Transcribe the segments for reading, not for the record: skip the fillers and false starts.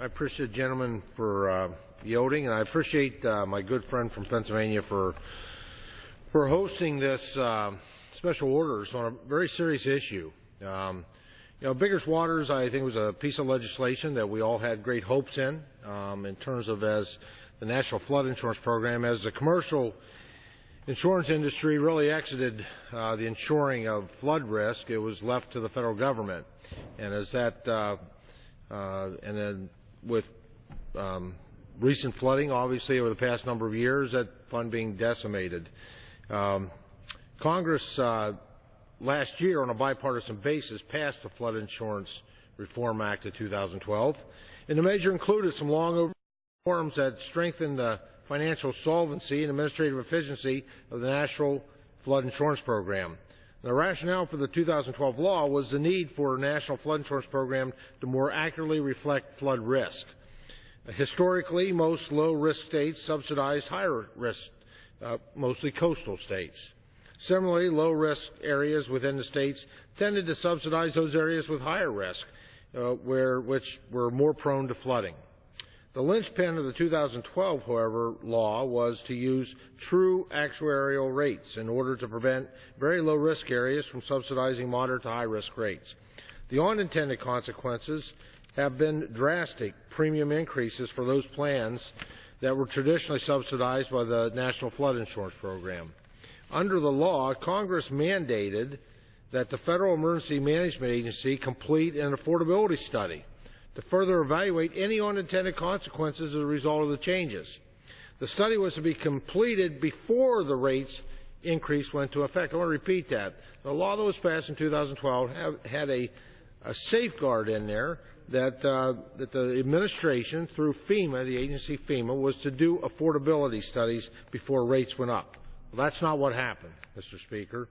I appreciate the gentleman for yielding, and I appreciate my good friend from Pennsylvania for hosting this special orders on a very serious issue. Biggers Waters, I think, was a piece of legislation that we all had great hopes in terms of as the National Flood Insurance Program, as the commercial insurance industry really exited the insuring of flood risk. It was left to the federal government, and as that and then with recent flooding, obviously over the past number of years, that fund being decimated. Congress last year, on a bipartisan basis, passed the Flood Insurance Reform Act of 2012, and the measure included some long overdue reforms that strengthened the financial solvency and administrative efficiency of the National Flood Insurance Program. The rationale for the 2012 law was the need for a National Flood Insurance Program to more accurately reflect flood risk. Historically, most low-risk states subsidized higher risk, mostly coastal states. Similarly, low-risk areas within the states tended to subsidize those areas with higher risk, which were more prone to flooding. The linchpin of the 2012, however, law was to use true actuarial rates in order to prevent very low-risk areas from subsidizing moderate to high-risk rates. The unintended consequences have been drastic premium increases for those plans that were traditionally subsidized by the National Flood Insurance Program. Under the law, Congress mandated that the Federal Emergency Management Agency complete an affordability study to further evaluate any unintended consequences as a result of the changes. The study was to be completed before the rates increase went into effect. I want to repeat that. The law that was passed in 2012 had a safeguard in there that the administration, through FEMA, the agency FEMA, was to do affordability studies before rates went up. Well, that's not what happened, Mr. Speaker.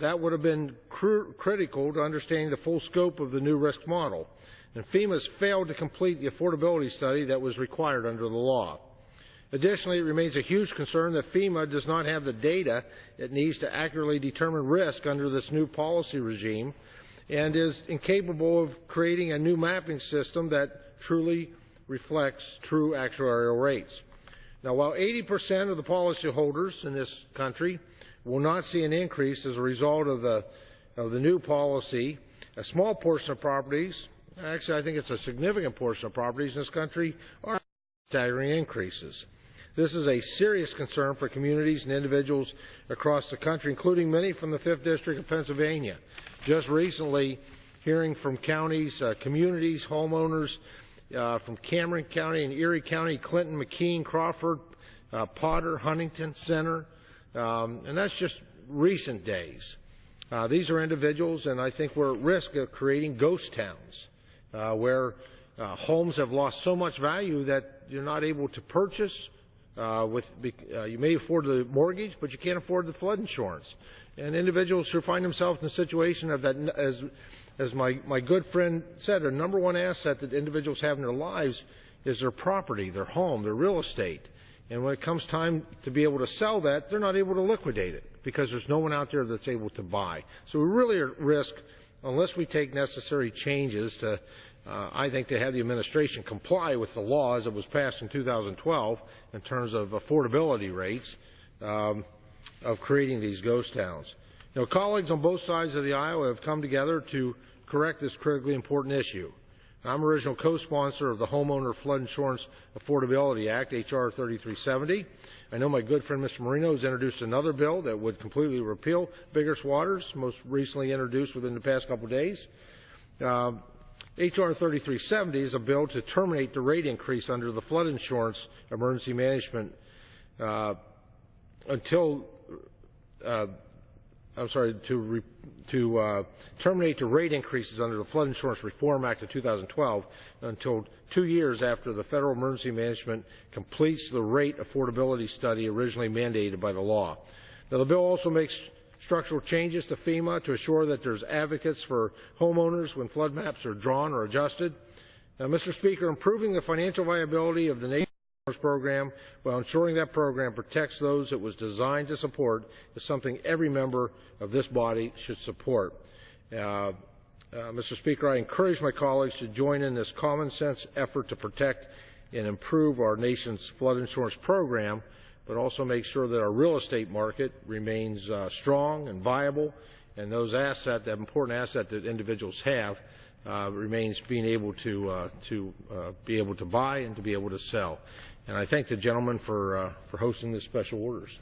That would have been critical to understanding the full scope of the new risk model, and FEMA has failed to complete the affordability study that was required under the law. Additionally, it remains a huge concern that FEMA does not have the data it needs to accurately determine risk under this new policy regime, and is incapable of creating a new mapping system that truly reflects true actuarial rates. Now, while 80% of the policyholders in this country will not see an increase as a result of the new policy, a small portion of properties, actually I think it's a significant portion of properties in this country, are staggering increases. This is a serious concern for communities and individuals across the country, including many from the 5th District of Pennsylvania. Just recently, hearing from counties, communities, homeowners from Cameron County and Erie County, Clinton, McKean, Crawford, Potter, Huntington, Center, and that's just recent days. These are individuals, and I think we're at risk of creating ghost towns where homes have lost so much value that you're not able to purchase. You may afford the mortgage, but you can't afford the flood insurance. And individuals who find themselves in a situation of that, as my good friend said, the number one asset that individuals have in their lives is their property, their home, their real estate. And when it comes time to be able to sell that, they're not able to liquidate it because there's no one out there that's able to buy. So we really are at risk, unless we take necessary changes to, I think, to have the administration comply with the law as it was passed in 2012 in terms of affordability rates, of creating these ghost towns. Colleagues on both sides of the aisle have come together to correct this critically important issue. I'm original co-sponsor of the Homeowner Flood Insurance Affordability Act, H.R. 3370. I know my good friend Mr. Marino has introduced another bill that would completely repeal Biggers Waters, most recently introduced within the past couple of days. H.R. 3370 is a bill to terminate the rate increase under the flood insurance emergency management to terminate the rate increases under the Flood Insurance Reform Act of 2012 until 2 years after the Federal Emergency Management completes the rate affordability study originally mandated by the law. Now, the bill also makes structural changes to FEMA to assure that there's advocates for homeowners when flood maps are drawn or adjusted. Now, Mr. Speaker, improving the financial viability of the nation's program while ensuring that program protects those it was designed to support is something every member of this body should support. Mr. Speaker, I encourage my colleagues to join in this common sense effort to protect and improve our nation's flood insurance program, but also make sure that our real estate market remains strong and viable, and those assets, that important asset that individuals have, remains being able to be able to buy and to be able to sell. And I thank the gentleman for hosting this special orders.